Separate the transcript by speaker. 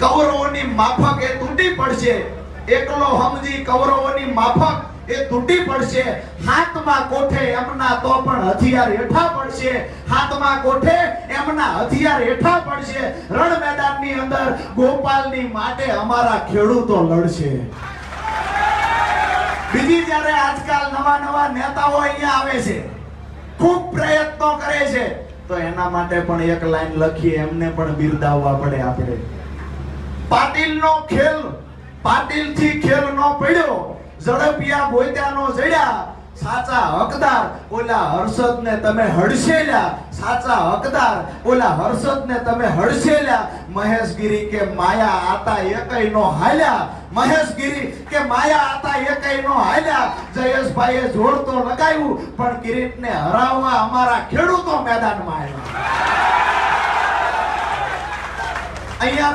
Speaker 1: કૌરવોની માફક એ તૂટી પડશે, એકલો સમજી કૌરવોની માફક એ તૂટી પડશે. હાથમાં કોઠે એમના તો પણ હથિયાર હેઠા પડશે, હાથમાં કોઠે એમના હથિયાર હેઠા પડશે. રણ મેદાનની અંદર ગોપાલની માટે અમારા ખેડૂતો લડશે. બીજી જ્યારે આજકાલ નવા નેતાઓ અહીંયા આવે છે, ખૂબ પ્રયત્નો કરે છે, તો એના માટે પણ એક લાઈન લખી એમને પણ બિરદાવવા પડે. આપણે પાટીલનો ખેલ, પાટીલથી ખેલ નો પડ્યો, ઝડપિયા બોત્યાનો જડ્યા. સાચા હકદાર ઓલા હર્ષદને તમે હડસેલ્યા, સાચા હકદાર ઓલા હર્ષદને તમે હડસેલ્યા. મહેશગીરી કે માયા આતા એકય નો હાલ્યા, મહેશગીરી કે માયા આતા એકય નો હાલ્યા. જયેશભાઈએ જોર તો લગાવ્યું, પણ કિરીટને હરાવવા અમારા ખેડૂતો મેદાનમાં આવ્યા. અહીંયા